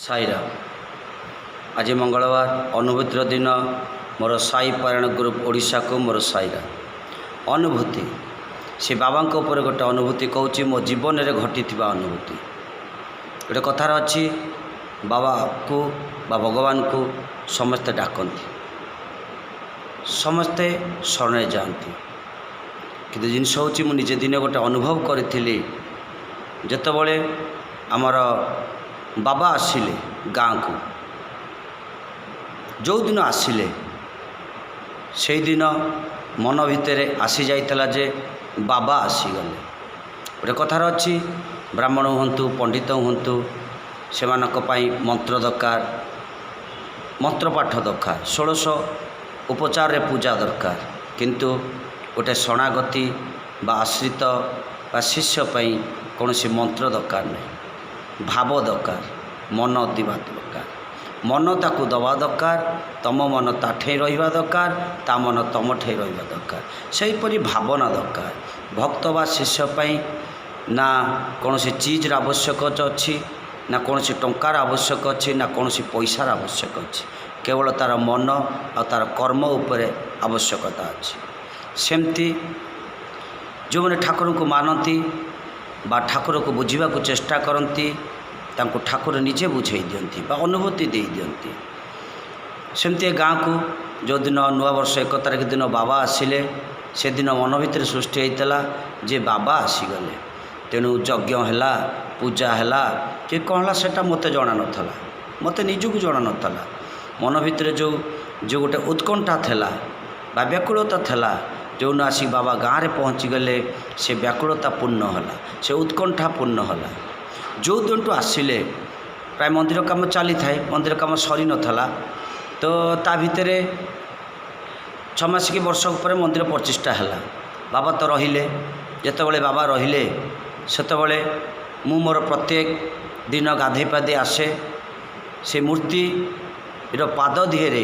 साईराम। आज मंगलवार अनुभूतिर दिन मोर साई पारायण ग्रुप ओडिशा को मोर साईराम। अनुभूति से बाबा उपर गोटे अनुभूति कहूँ मो जीवन में घटी अनुभूति। गोटे कथार अच्छी बाबा को बा भगवान को समस्ते डाकती, समस्ते शरण जाती, कि जिनस हूँ मुझे दिन गोटे अनुभव करी जितेबले आमर बाबा आसिले गाँ को, जो दिन आसिले से दिन मन भितर आसी जाइतला जे बाबा आसीगले। गोटे कथार अच्छी ब्राह्मण हूँ पंडित हूँ से मंत्र दरकार, मंत्र पाठ दरकार, 1600 उपचार रे पूजा दरकार, किंतु गोटे शरणागति बा आश्रित बा शिष्य पाई कौन सी मंत्र दरकार नहीं, भाव दरकार, मन दिवा दरकार, मन ताकू दवा दरकार, तम मन ताठे रहिबा दरकार, ता मन तम ठे रहिबा दरकार, सेहीपरि भावना दरकार। भक्त बा शिष्य पाई ना कौन सी चीज़ आवश्यक अच्छी, ना कौन सी टंकार आवश्यक अच्छी, ना कौन सी पैसार आवश्यक अच्छी, केवल तार मन और तार कर्म उपरे आवश्यकता अच्छी। सेमती जो मैंने ठाकुर को मानती बा ठाकुर को बुझा को चेष्टा करती, तांको ठाकुर निजे बुझे दियंती बा अनुभूति दे दियंती। सेमती गाँ को जो दिन नुआ वर्ष 1 तारिख दिन बाबा आसिले, से दिन मन भितर सृष्टि होता जे बाबा आसीगले, तेणु यज्ञ है, पूजा है कि कौन है सेटा मत जना नाला, मत निजक जना नाला। मन भितर जो जो गोटे उत्कंठा थिला बा व्याकुलता थिला, जो न आसी बाबा गाँव में पहुँची गले, से व्याकुलता पूर्ण है, से उत्कंठा पूर्ण है। जो दिन आसिले प्राय मंदिर काम चली थाए, मंदिर काम सरी नाला, तो ता भितर 6 मास कि वर्ष पर मंदिर प्रतिष्ठा है। बाबा तो रहिले, जितेबाला बाबा रहिले सेतबले मु मोर प्रत्येक दिन गाधे पाधे आसे, से मूर्ति पाद दिहरे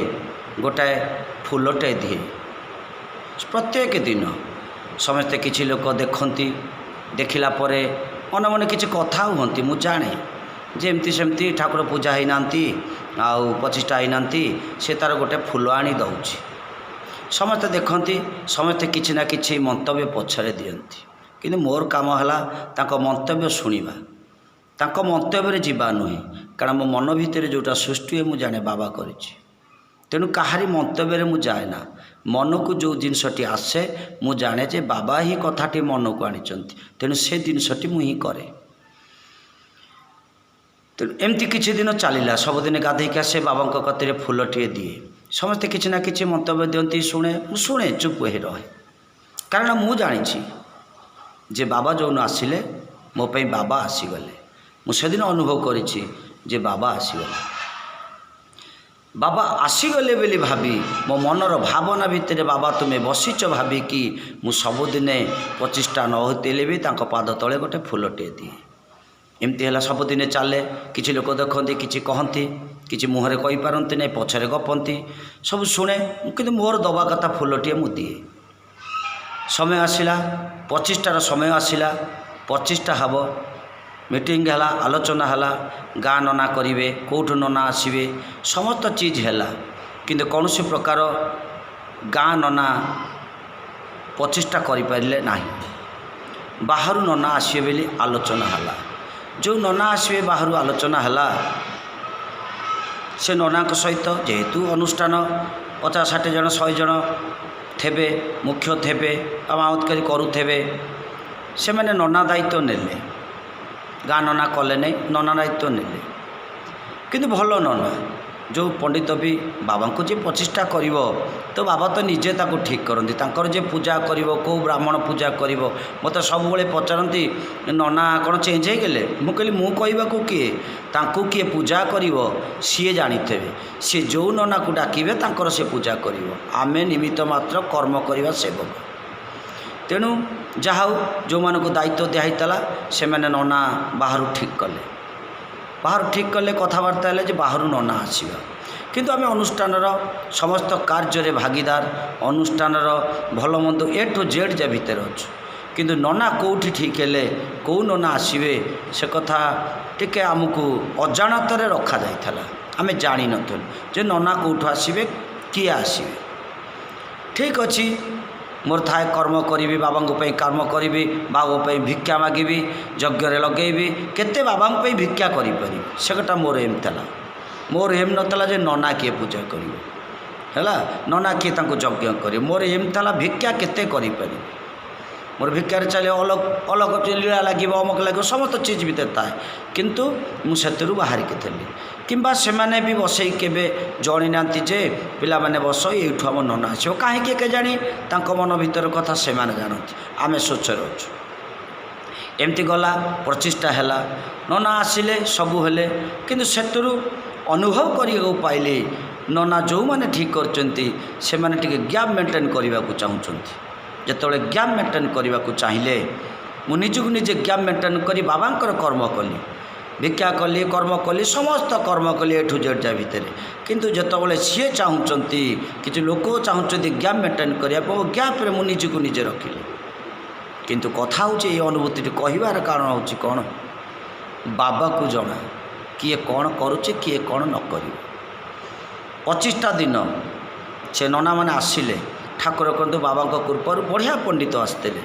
गोटाए फूलटे दिए प्रत्येक दिन। समस्ते किछि लोक देखती, देखला परे मन मन किछि कथा हुअंती, मु जाने जे एमती सेमती ठाकुर पूजा होना आउ प्रतिष्ठा होना, से तार गोटे फूल आनी दौची। समस्ते देखती, समस्ते किछि ना किछि मंतव्य पछरे दियंती, किंतु मोर काम है तांको मंतव्य शुणा, तांको मंतव्य जीवा नुहे, कारण मो मन भितर जोटा सृष्टि है मुझे जाने बाबा करिछि। तेणु कहारी मंतव्य मु जाए ना, मन को जो जिनसटी आसे मु जाने जे बाबा ही कथाटी मन को आनिचंती, तेणु से जिनसटी मु ही करे। तेणु एमती किछि दिन चलिला, सबुदिन गाधेक आसे बाबा कतिरे फूलटे दिए, समस्ते किछि ना किछि मंतव्य दियंती, शुणे चुप हो रहे, कारण मु जानी जे बाबा जो आसिले मो पे बाबा आसीगले। मुझे अनुभव करिछि जे बाबा आसीगले, बाबा आसीगले बोली भावी मो मनर भावना भितर बाबा तुम्हें बसीच भावी कि मु सबुदिने प्रतिष्ठा न होते भी तांको पाद तले गोटे फूलटे दिए। एमती है सबुदिने चले, किसी लोक देखती, किसी कहती, किसी मुहरे कही पारती नहीं, पछरे गपंती, सब शुणे, कि मोर दबा कथा फूलटे मु दिए। समय आसला, प्रतिष्ठार समय आसला, प्रतिष्ठा हम, मीटिंग है, आलोचना है, गाँ नना करेंगे, कौटू नना आसवे, समस्त चीज है, किंतु कौन सी प्रकार गाँ नना प्रतिष्ठा करें ना। बाहर नना आसवे बोली आलोचना है, जो नना आसवे बाहर आलोचना है, से नना सहित जेहेतु अनुष्ठान 50-60 जन 100 जन थे, मुख्य थे, माउतकारी करुथे, से मैंने नना दायित्व नेले, गाँ नना कले नहीं, नना दायित्व नेले, किंतु भल नना जो पंडित भी बाबा को जे प्रतिष्ठा करिव, तो बाबा तो निजे ताको ठीक करती, तांकर जे पूजा करिव, को ब्राह्मण पूजा करिव, मते सब बेले पचारती नना कौन चेंज हो गले, मु कहली मु कहवाकू किए, तांको किए पूजा करिव सी जानिथे, सी जो नना को डाकिबे तांकर से पूजा करिव, आमे निमित्त मात्र कर्म करिवा सेवक। तेणु जहा जो मान को दायित्व दिखाईला से मैंने नना बाहर ठीक कले, बाहर ठीक कले, कथबार्ता है बाहर नना आसवा, किंतु आम अनुष्ठान समस्त कार्य भागीदार, अनुष्ठान भल मंद A to Z जा भितर अच्छु, କିନ୍ତୁ ନନା କେଉଁଠି ଠିକ୍ ହେଲେ କେଉଁ ନନା ଆସିବେ ସେ କଥା ଟିକେ ଆମକୁ ଅଜାଣତରେ ରଖାଯାଇଥିଲା। ଆମେ ଜାଣିନଥିଲୁ ଯେ ନନା କେଉଁଠୁ ଆସିବେ, କିଏ ଆସିବେ। ଠିକ୍ ଅଛି, ମୋର ଥାଏ କର୍ମ କରିବି, ବାବାଙ୍କ ପାଇଁ କର୍ମ କରିବି, ବାବାଙ୍କ ପାଇଁ ଭିକ୍ଷା ମାଗିବି, ଯଜ୍ଞରେ ଲଗେଇବି, କେତେ ବାବାଙ୍କ ପାଇଁ ଭିକ୍ଷା କରିପାରିବି, ସେ କଥା ମୋର ଏମ୍ ଥିଲା। ମୋର ଏମ୍ ନଥିଲା ଯେ ନନା କିଏ ପୂଜା କରିବ, ହେଲା, ନନା କିଏ ତାଙ୍କୁ ଯଜ୍ଞ କରିବ। ମୋର ଏମ୍ ଥିଲା ଭିକ୍ଷା କେତେ କରିପାରିବି। ମୋର ଭିକ୍ଷାରେ ଚାଲେ ଅଲଗ ଲୀଳା ଲାଗିବ, ଅମକ ଲାଗିବ, ସମସ୍ତ ଚିଜ୍ ଭିତରେ ଥାଏ, କିନ୍ତୁ ମୁଁ ସେଥିରୁ ବାହାରିକି ଥିଲି। କିମ୍ବା ସେମାନେ ବି ବସେଇ କେବେ ଜଣିନାହାନ୍ତି ଯେ ପିଲାମାନେ ବସ ଏଇଠୁ ଆମ ନନା ଆସିବ, କାହିଁକି କେଜାଣି ତାଙ୍କ ମନ ଭିତର କଥା ସେମାନେ ଜାଣନ୍ତି, ଆମେ ସ୍ୱଚ୍ଛରେ ଅଛୁ। ଏମିତି ଗଲା, ପ୍ରତିଷ୍ଠା ହେଲା, ନନା ଆସିଲେ, ସବୁ ହେଲେ, କିନ୍ତୁ ସେଥିରୁ ଅନୁଭବ କରିବାକୁ ପାଇଲି ନନା ଯେଉଁମାନେ ଠିକ୍ କରିଛନ୍ତି ସେମାନେ ଟିକେ ଗ୍ୟାପ୍ ମେଣ୍ଟେନ୍ କରିବାକୁ ଚାହୁଁଛନ୍ତି। ଯେତେବେଳେ ଗ୍ୟାପ୍ ମେଣ୍ଟେନ୍ କରିବାକୁ ଚାହିଁଲେ ମୁଁ ନିଜକୁ ନିଜେ ଗ୍ୟାପ୍ ମେଣ୍ଟେନ୍ କରି ବାବାଙ୍କର କର୍ମ କଲି, ଭିକ୍ଷା କଲି, କର୍ମ କଲି, ସମସ୍ତ କର୍ମ କଲି ଏଠୁ ଜେଡ୍ ଯା ଭିତରେ। କିନ୍ତୁ ଯେତେବେଳେ ସିଏ ଚାହୁଁଛନ୍ତି, କିଛି ଲୋକ ଚାହୁଁଛନ୍ତି ଗ୍ୟାପ୍ ମେଣ୍ଟେନ୍ କରିବାକୁ, ଗ୍ୟାପ୍ରେ ମୁଁ ନିଜକୁ ନିଜେ ରଖିଲି। କିନ୍ତୁ କଥା ହେଉଛି ଏଇ ଅନୁଭୂତିଟି କହିବାର କାରଣ ହେଉଛି କ'ଣ, ବାବାକୁ ଜଣା କିଏ କ'ଣ କରୁଛି, କିଏ କ'ଣ ନ କରିବ। 25ଟା ଦିନ ସେ ନନାମାନେ ଆସିଲେ, ଠାକୁର କରନ୍ତୁ ବାବାଙ୍କ କୃପାରୁ ବଢ଼ିଆ ପଣ୍ଡିତ ଆସିଥିଲେ,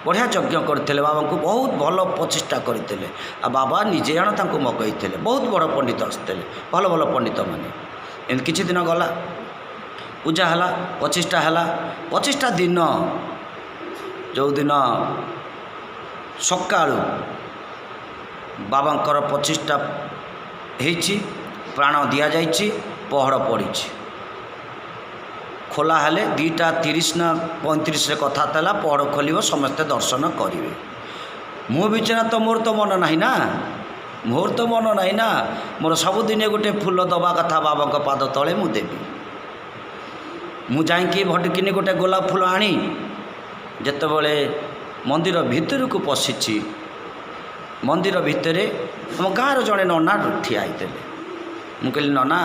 ବଢ଼ିଆ ଯଜ୍ଞ କରିଥିଲେ, ବାବାଙ୍କୁ ବହୁତ ଭଲ ପ୍ରତିଷ୍ଠା କରିଥିଲେ। ଆଉ ବାବା ନିଜେ ଜଣ ତାଙ୍କୁ ମଗେଇଥିଲେ, ବହୁତ ବଡ଼ ପଣ୍ଡିତ ଆସିଥିଲେ, ଭଲ ଭଲ ପଣ୍ଡିତମାନେ। ଏମିତି କିଛି ଦିନ ଗଲା, ପୂଜା ହେଲା, ପ୍ରତିଷ୍ଠା ହେଲା। 25ଟା ଦିନ, ଯେଉଁଦିନ ସକାଳୁ ବାବାଙ୍କର ପ୍ରତିଷ୍ଠା ହେଇଛି, ପ୍ରାଣ ଦିଆଯାଇଛି, ପହଡ଼ ପଡ଼ିଛି, ଖୋଲା ହେଲେ 2:30 ନା 35ରେ କଥା ହେଲା, ପହଡ଼ ଖୋଲିବ, ସମସ୍ତେ ଦର୍ଶନ କରିବେ। ମୁଁ ବିଚରା ତ ମୋର ତ ମନ ନାହିଁ ନା, ମୋର ତ ମନ ନାହିଁ ନା, ମୋର ସବୁଦିନେ ଗୋଟେ ଫୁଲ ଦେବା କଥା ବାବାଙ୍କ ପାଦ ତଳେ ମୁଁ ଦେବି। ମୁଁ ଯାଇକି ଭଟକିନି ଗୋଟେ ଗୋଲାପ ଫୁଲ ଆଣି ଯେତେବେଳେ ମନ୍ଦିର ଭିତରକୁ ପଶିଛି, ମନ୍ଦିର ଭିତରେ ଆମ ଗାଁର ଜଣେ ନନା ଠିଆ ହେଇଥିଲେ। ମୁଁ କହିଲି ନନା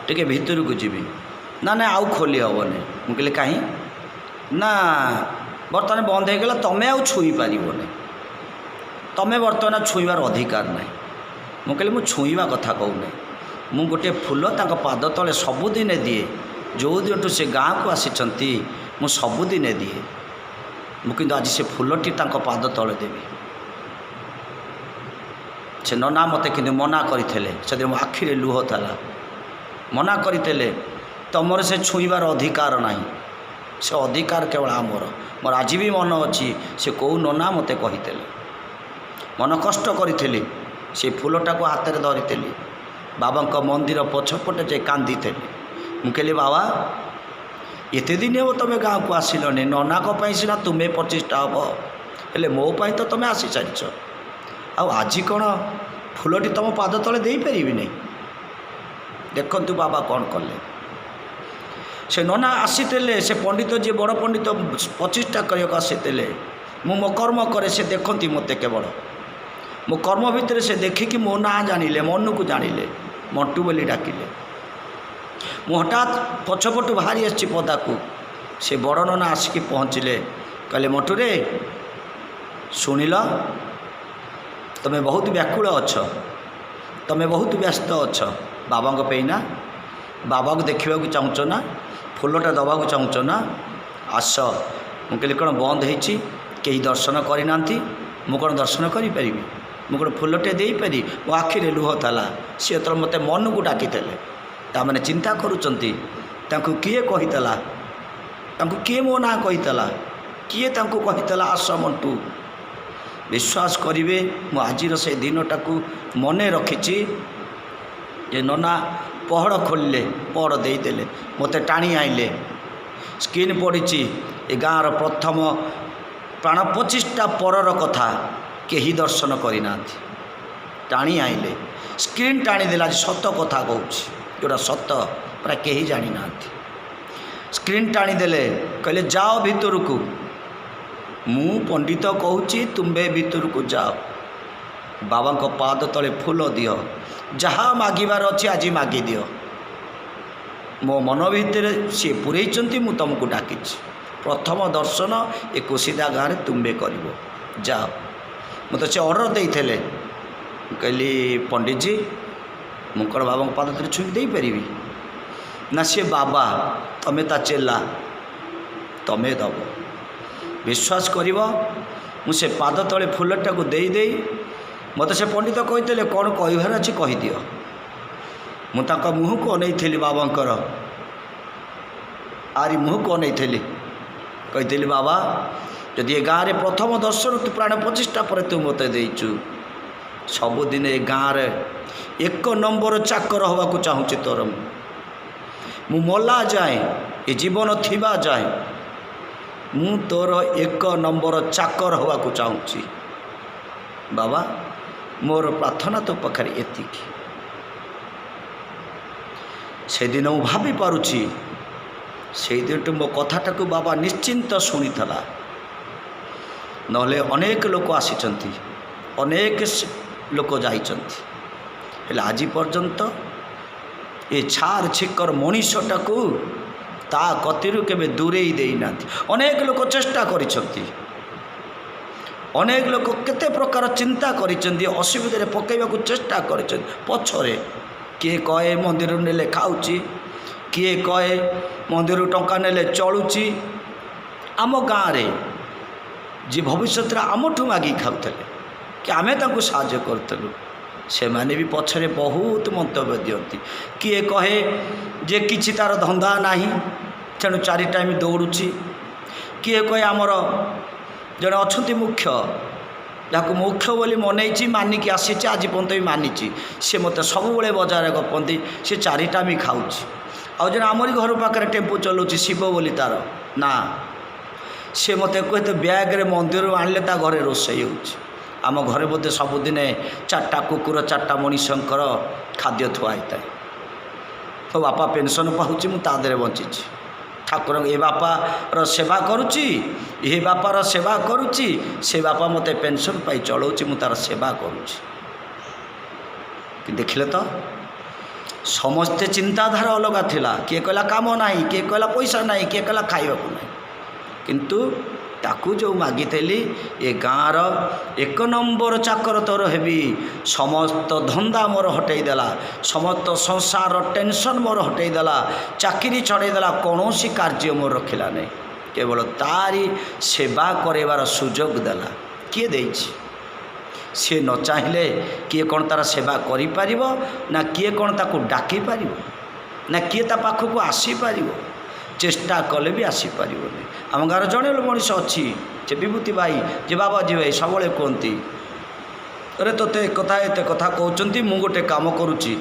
ଟିକେ ଭିତରକୁ ଯିବି। ନା ନା ଆଉ ଖୋଲି ହେବନି। ମୁଁ କହିଲି କାହିଁ ନା ବର୍ତ୍ତମାନ ବନ୍ଦ ହେଇଗଲା, ତମେ ଆଉ ଛୁଇଁ ପାରିବନି, ତମେ ବର୍ତ୍ତମାନ ଛୁଇଁବାର ଅଧିକାର ନାହିଁ। ମୁଁ କହିଲି ମୁଁ ଛୁଇଁବା କଥା କହୁନି, ମୁଁ ଗୋଟିଏ ଫୁଲ ତାଙ୍କ ପାଦ ତଳେ ସବୁଦିନେ ଦିଏ, ଯେଉଁଦିନଠୁ ସେ ଗାଁକୁ ଆସିଛନ୍ତି ମୁଁ ସବୁଦିନେ ଦିଏ। ମୁଁ କିନ୍ତୁ ଆଜି ସେ ଫୁଲଟି ତାଙ୍କ ପାଦ ତଳେ ଦେବି। ସେ ନନା ମୋତେ କିନ୍ତୁ ମନା କରିଥିଲେ, ସେଦିନ ମୋ ଆଖିରେ ଲୁହ ଥିଲା, ମନା କରିଥିଲେ ତମର ସେ ଛୁଇଁବାର ଅଧିକାର ନାହିଁ, ସେ ଅଧିକାର କେବଳ ଆମର। ମୋର ଆଜି ବି ମନ ଅଛି ସେ କେଉଁ ନନା ମୋତେ କହିଥିଲେ, ମନ କଷ୍ଟ କରିଥିଲି। ସେ ଫୁଲଟାକୁ ହାତରେ ଧରିଥିଲି, ବାବାଙ୍କ ମନ୍ଦିର ପଛପଟେ ଯାଇ କାନ୍ଦିଥିଲି। ମୁଁ କହିଲି ବାବା ଏତେ ଦିନ ହେବ ତୁମେ ଗାଁକୁ ଆସିଲନି, ନନାଙ୍କ ପାଇଁ ସିନା ତୁମେ ପ୍ରତିଷ୍ଠା ହେବ, ହେଲେ ମୋ ପାଇଁ ତ ତୁମେ ଆସିସାରିଛ, ଆଉ ଆଜି କ'ଣ ଫୁଲଟି ତୁମ ପାଦ ତଳେ ଦେଇପାରିବିନି? ଦେଖନ୍ତୁ ବାବା କ'ଣ କଲେ। ସେ ନନା ଆସିଥିଲେ, ସେ ପଣ୍ଡିତ ଯିଏ ବଡ଼ ପଣ୍ଡିତ ପ୍ରତିଷ୍ଠା କରିବାକୁ ଆସିଥିଲେ। ମୁଁ ମୋ କର୍ମ କରେ, ସେ ଦେଖନ୍ତି ମୋତେ କେବଳ ମୋ କର୍ମ ଭିତରେ। ସେ ଦେଖିକି ମୋ ନାଁ ଜାଣିଲେ, ମନକୁ ଜାଣିଲେ, ମଣ୍ଟୁ ବୋଲି ଡାକିଲେ। ମୁଁ ହଠାତ୍ ପଛପଟୁ ବାହାରି ଆସିଛି ପଦାକୁ, ସେ ବଡ଼ ନନା ଆସିକି ପହଞ୍ଚିଲେ, କହିଲେ ମଣ୍ଟୁରେ ଶୁଣିଲ, ତୁମେ ବହୁତ ବ୍ୟାକୁଳ ଅଛ, ତୁମେ ବହୁତ ବ୍ୟସ୍ତ ଅଛ ବାବାଙ୍କ ପାଇଁ ନା, ବାବାକୁ ଦେଖିବାକୁ ଚାହୁଁଛ ନା, ଫୁଲଟା ଦେବାକୁ ଚାହୁଁଛ ନା, ଆସ। ମୁଁ କହିଲି କ'ଣ ବନ୍ଦ ହେଇଛି, କେହି ଦର୍ଶନ କରିନାହାନ୍ତି, ମୁଁ କ'ଣ ଦର୍ଶନ କରିପାରିବି, ମୁଁ କ'ଣ ଫୁଲଟେ ଦେଇପାରିବି? ମୋ ଆଖିରେ ଲୁହ ଥିଲା। ସିଏ ଯେତେବେଳେ ମୋତେ ମନକୁ ଡାକିଥିଲେ, ତାମାନେ ଚିନ୍ତା କରୁଛନ୍ତି ତାଙ୍କୁ କିଏ କହିଥିଲା, ତାଙ୍କୁ କିଏ ମୋ ନାଁ କହିଥିଲା, କିଏ ତାଙ୍କୁ କହିଥିଲା ଆସ ମଣ୍ଟୁ। ବିଶ୍ୱାସ କରିବେ ମୁଁ ଆଜିର ସେ ଦିନଟାକୁ ମନେ ରଖିଛି। ଯେ ନନା ପହଡ଼ ଖୋଲିଲେ, ପହଡ଼ ଦେଇଦେଲେ, ମୋତେ ଟାଣି ଆଇଲେ, ସ୍କ୍ରିନ୍ ପଡ଼ିଛି ଏ ଗାଁର ପ୍ରଥମ ପ୍ରାଣ ପ୍ରତିଷ୍ଠା ପରର କଥା କେହି ଦର୍ଶନ କରିନାହାନ୍ତି। ଟାଣି ଆଇଲେ, ସ୍କ୍ରିନ୍ ଟାଣିଦେଲେ, ଆଜି ସତ କଥା କହୁଛି, ଯେଉଁଟା ସତ ପ୍ରାୟ କେହି ଜାଣିନାହାନ୍ତି। ସ୍କ୍ରିନ୍ ଟାଣିଦେଲେ, କହିଲେ ଯାଅ ଭିତରକୁ, ମୁଁ ପଣ୍ଡିତ କହୁଛି ତୁମେ ଭିତରକୁ ଯାଅ, ବାବାଙ୍କ ପାଦ ତଳେ ଫୁଲ ଦିଅ, ଯାହା ମାଗିବାର ଅଛି ଆଜି ମାଗିଦିଅ। ମୋ ମନ ଭିତରେ ସିଏ ପୁରେଇଛନ୍ତି, ମୁଁ ତୁମକୁ ଡାକିଛି। प्रथम दर्शन ए कोसीदा गाँव में तुम्बे कर जाओ। मत से ऑर्डर देते कहली पंडित जी मुकर बाबा पाद तले छुई दे पारि ना सी बाबा तमें ता चेला तमें दब विश्वास कर मुझे पाद तले फुलटा को दे दे मत से पंडित कहते कौन कहबार अच्छी कहीदि मुँह को अनई बाबांकर आरी मुँह को अनई कही बाबा जदि ए गाँव में प्रथम दर्शन तू प्राण प्रतिष्ठा पर तू मत देचु सबुदिन ए गाँव में 1 नंबर चाकर हवा चाहूँगी तोर मु मला जाए ये जीवन थिबा जाए मु तोर 1 नंबर चाकर हवा चाहूँगी बाबा मोर प्रार्थना तो पाखे एतिकी से दिन मु भाभी पारुछि से दिन मो कथाटा को बाबा निश्चिंत शुणी था नले अनेक लोक आसी अनेक लोक जाइछन्ति आज पर्यंत ये छार छिकर मनीषटा को ता कतिरु केबे दूरेई देना अनेक लोक चेष्टा करिछन्ति अनेक लोक केते प्रकार चिंता करिछन्ति असुविधा पकईबा को चेष्टा करिछन्ति पछरे किए कहे मंदिर नेले खाऊची किए कहे मंदिर टंका नेले चलुची आम गाँव रे जी भविष्य आमठू मागी खाऊले कि आमे तांको साहाय्य करूँ से माने भी पछरे बहुत मंतव्य दियंती किए कहे जे किछि तार धंदा नाही तेणु 4 टाइम दौड़ुची किए कहे आमर जड़े अच्छा मुख्य जहाँ मुख्य बोली मनई मानिकी आसी आज पर्यंत भी मानी सी मत सब बजार गपंती सी 4 टाइम खाऊँ आउ जन आमरी घर पाखे टेम्पो चलाऊँ शिव बोली तार ना सी मत कहते ब्याग्रे मंदिर आणले ता घरे रोषई होम घरे बोधे सबुदिन 4टा कुकुर 4टा मनीषंकर खाद्य थुआई थाए तो बापा पेंशन पाऊँ मुझे बंची ठाकुर ए बापार सेवा करुच्ची ये बापार सेवा करुच्ची से बापा मते पेंशन पाई चलाऊँ मु तार सेवा करुच्ची देखिले तो समस्ते चिंताधारा अलग थिला किए कहला काम ना किए कहला पैसा ना किए कहला खाइबा को ना किंतु ताकू जो मागिली ए गाँवर 1 नंबर चाकर तोर हेबी समस्त धंदा मोर हटईदेला समस्त संसार टेंशन मोर हटईदेला चाकरी छड़ईदेला कौन कार्य मोर रखिला नहीं केवल तारी सेवा करवार सुजोग देला किए देछि सी न चाहिए किए कौन तार सेवा करि ना किए कौन ताकू डाकी पार ना किए ता पाखक आसीपर चेष्टा कले भी आसीपर आम गाँव जड़े मनीष अच्छी जे विभूति भाई जे बाबाजी भाई सब कहती अरे तोते कथा एत कथा कहते मु गोटे कम करुच्ची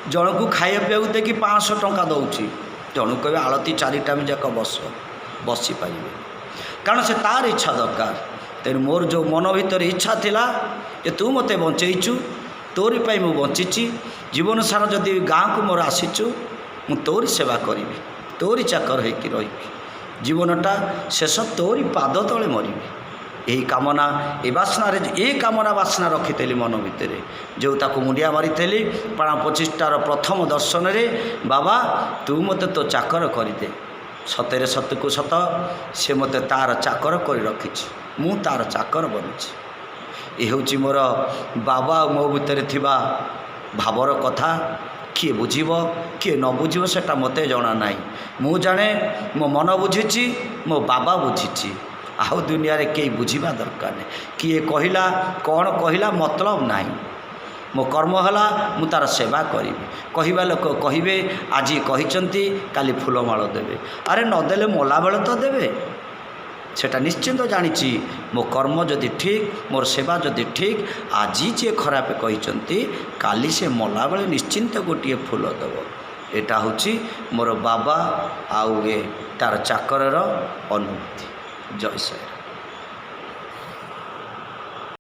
जन को खाଇବା ପିବାକୁ देखि 500 टंका दौची जन कहे आलती 4 टाइम जाक बसी पारे कारण से तार इच्छा दरकार तेणु मोर जो मन भीतर इच्छा थिला जे तू मते बंचेइचु तोरी पाई मु बंचीची जीवन सारा जदि गाँव को मोर आसीचु मु तोरी सेवा करी तोरी चाकर होइकी रही जीवनटा शेष तोरी पाद तले मरी यही कामना ए बासना ए कामना बासना रखी मन भितर जो ताकू मुंडिया मारी प्राण प्रतिष्ठार प्रथम दर्शन रे बाबा तू मते तो चाकर करदे सतरे सत को सत से मते तार चाकर कर रखी मु तार चाकर बनुची ये हूँ मोर बाबा मो भितर थिबा भावर कथा किए बुझीब किए न बुझीब सेटा मते जना नाई मु जाने मो मन बुझीची मो बाबा बुझीची आउ दुनिया रे कई बुझीबा दरकार नहीं किए कहला कौन कहला मतलब नहीं मो कर्म हला मु तार सेवा करी कहवा लोक कहे आज कही काली फूलमाल देवे अरे नदेले मला बेले तो देवे सेटा निश्चिंत जानी मो कर्म जदि ठीक मोर सेवा जदि ठीक आज जे खराब कही काली से मला बेले निश्चिंत गोटे फूल देव एटा हूँ मोर बाबा आउ ए तार चाकर अनुभूति जय साई।